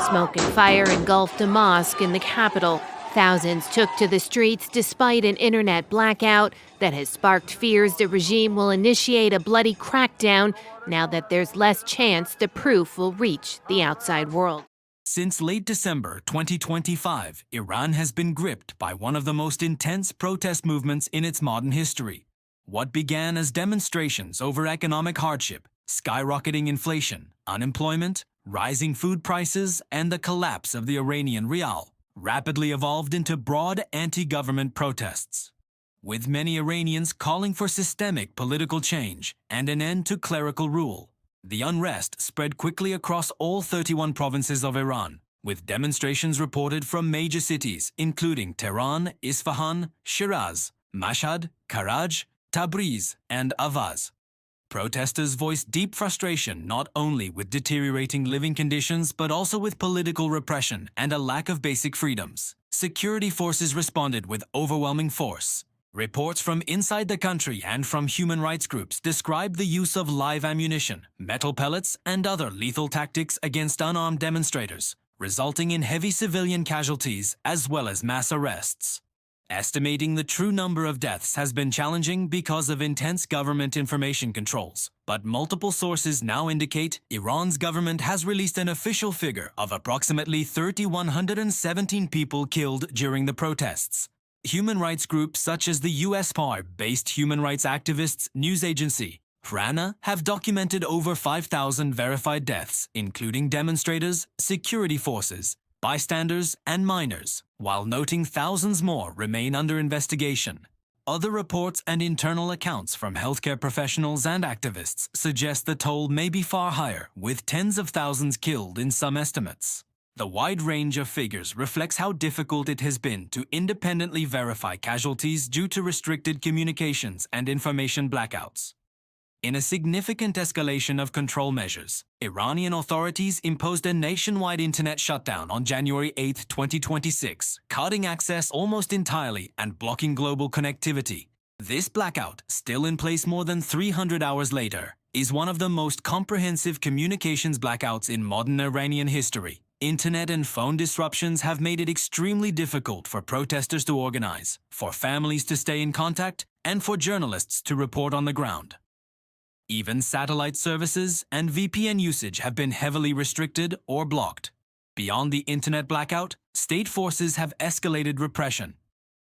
Smoke and fire engulfed a mosque in the capital. Thousands took to the streets despite an internet blackout that has sparked fears the regime will initiate a bloody crackdown now that there's less chance the proof will reach the outside world. Since late December 2025, Iran has been gripped by one of the most intense protest movements in its modern history. What began as demonstrations over economic hardship, skyrocketing inflation, unemployment, rising food prices, and the collapse of the Iranian rial rapidly evolved into broad anti-government protests, with many Iranians calling for systemic political change and an end to clerical rule. The unrest spread quickly across all 31 provinces of Iran, with demonstrations reported from major cities including Tehran, Isfahan, Shiraz, Mashhad, Karaj, Tabriz, and Avaz. Protesters voiced deep frustration not only with deteriorating living conditions but also with political repression and a lack of basic freedoms. Security forces responded with overwhelming force. Reports from inside the country and from human rights groups described the use of live ammunition, metal pellets, and other lethal tactics against unarmed demonstrators, resulting in heavy civilian casualties as well as mass arrests. Estimating the true number of deaths has been challenging because of intense government information controls, but multiple sources now indicate Iran's government has released an official figure of approximately 3,117 people killed during the protests. Human rights groups such as the US-based human rights activists news agency, Hrana, have documented over 5,000 verified deaths, including demonstrators, security forces, bystanders, and minors, while noting thousands more remain under investigation. Other reports and internal accounts from healthcare professionals and activists suggest the toll may be far higher, with tens of thousands killed in some estimates. The wide range of figures reflects how difficult it has been to independently verify casualties due to restricted communications and information blackouts. In a significant escalation of control measures, Iranian authorities imposed a nationwide internet shutdown on January 8, 2026, cutting access almost entirely and blocking global connectivity. This blackout, still in place more than 300 hours later, is one of the most comprehensive communications blackouts in modern Iranian history. Internet and phone disruptions have made it extremely difficult for protesters to organize, for families to stay in contact, and for journalists to report on the ground. Even satellite services and VPN usage have been heavily restricted or blocked. Beyond the internet blackout, state forces have escalated repression.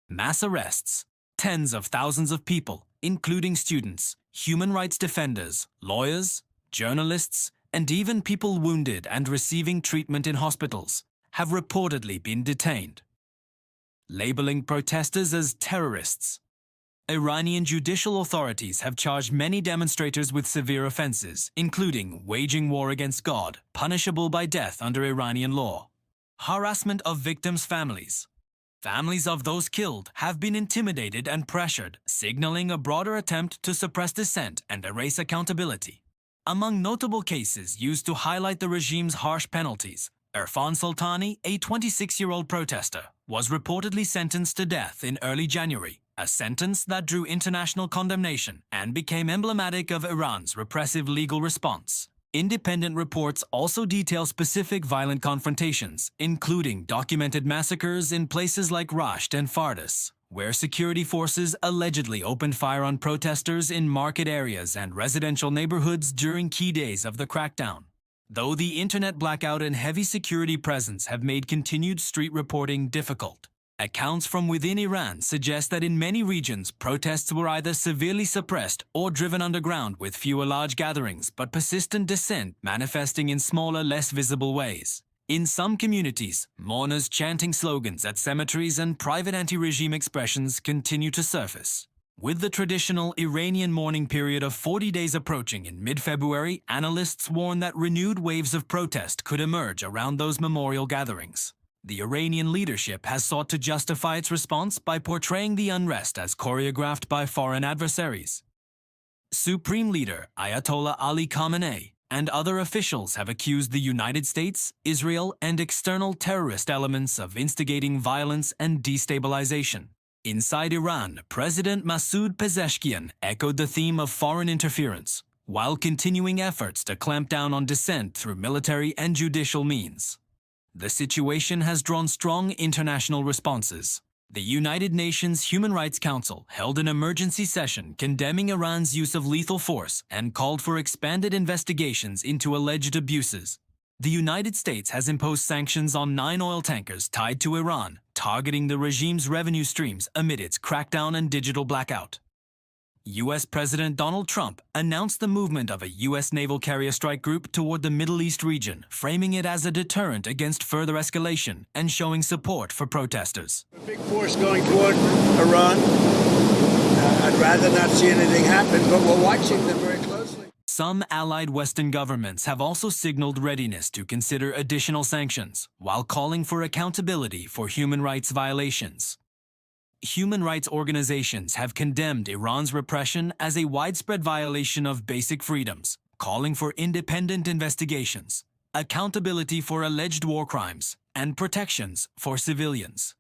Mass arrests, tens of thousands of people, including students, human rights defenders, lawyers, journalists, and even people wounded and receiving treatment in hospitals, have reportedly been detained. Labeling protesters as terrorists. Iranian judicial authorities have charged many demonstrators with severe offenses, including waging war against God, punishable by death under Iranian law. Harassment of victims' families. Families of those killed have been intimidated and pressured, signaling a broader attempt to suppress dissent and erase accountability. Among notable cases used to highlight the regime's harsh penalties, Irfan Sultani, a 26-year-old protester, was reportedly sentenced to death in early January, a sentence that drew international condemnation and became emblematic of Iran's repressive legal response. Independent reports also detail specific violent confrontations, including documented massacres in places like Rasht and Fardis, where security forces allegedly opened fire on protesters in market areas and residential neighborhoods during key days of the crackdown. Though the internet blackout and heavy security presence have made continued street reporting difficult, accounts from within Iran suggest that in many regions, protests were either severely suppressed or driven underground with fewer large gatherings but persistent dissent manifesting in smaller, less visible ways. In some communities, mourners chanting slogans at cemeteries and private anti-regime expressions continue to surface. With the traditional Iranian mourning period of 40 days approaching in mid-February, analysts warn that renewed waves of protest could emerge around those memorial gatherings. The Iranian leadership has sought to justify its response by portraying the unrest as choreographed by foreign adversaries. Supreme Leader Ayatollah Ali Khamenei and other officials have accused the United States, Israel, and external terrorist elements of instigating violence and destabilization. Inside Iran, President Masoud Pezeshkian echoed the theme of foreign interference, while continuing efforts to clamp down on dissent through military and judicial means. The situation has drawn strong international responses. The United Nations Human Rights Council held an emergency session condemning Iran's use of lethal force and called for expanded investigations into alleged abuses. The United States has imposed sanctions on 9 oil tankers tied to Iran, targeting the regime's revenue streams amid its crackdown and digital blackout. U.S. President Donald Trump announced the movement of a U.S. naval carrier strike group toward the Middle East region, framing it as a deterrent against further escalation and showing support for protesters. A big force going toward Iran. I'd rather not see anything happen, but we're watching them very closely. Some allied Western governments have also signaled readiness to consider additional sanctions, while calling for accountability for human rights violations. Human rights organizations have condemned Iran's repression as a widespread violation of basic freedoms, calling for independent investigations, accountability for alleged war crimes, and protections for civilians.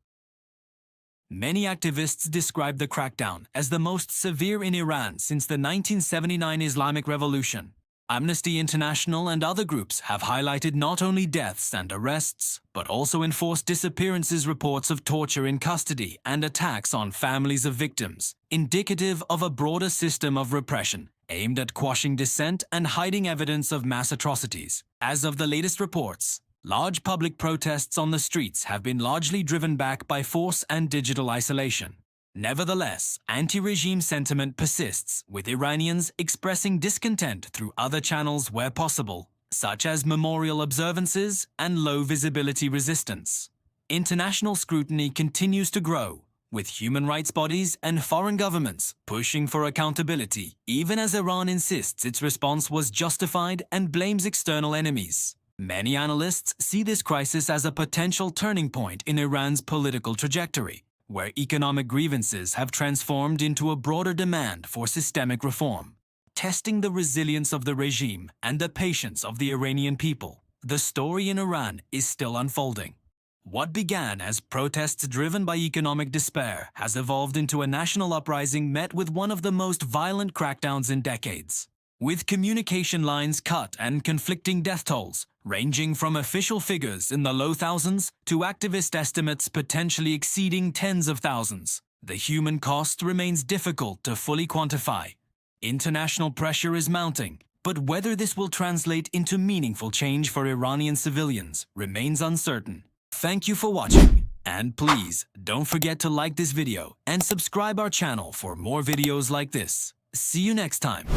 Many activists describe the crackdown as the most severe in Iran since the 1979 Islamic Revolution. Amnesty International and other groups have highlighted not only deaths and arrests, but also enforced disappearances, reports of torture in custody, and attacks on families of victims, indicative of a broader system of repression aimed at quashing dissent and hiding evidence of mass atrocities. As of the latest reports, large public protests on the streets have been largely driven back by force and digital isolation. Nevertheless, anti-regime sentiment persists, with Iranians expressing discontent through other channels where possible, such as memorial observances and low-visibility resistance. International scrutiny continues to grow, with human rights bodies and foreign governments pushing for accountability, even as Iran insists its response was justified and blames external enemies. Many analysts see this crisis as a potential turning point in Iran's political trajectory, where economic grievances have transformed into a broader demand for systemic reform. Testing the resilience of the regime and the patience of the Iranian people, the story in Iran is still unfolding. What began as protests driven by economic despair has evolved into a national uprising met with one of the most violent crackdowns in decades. With communication lines cut and conflicting death tolls, ranging from official figures in the low thousands to activist estimates potentially exceeding tens of thousands, the human cost remains difficult to fully quantify. International pressure is mounting, but whether this will translate into meaningful change for Iranian civilians remains uncertain. Thank you for watching, and please don't forget to like this video and subscribe our channel for more videos like this. See you next time.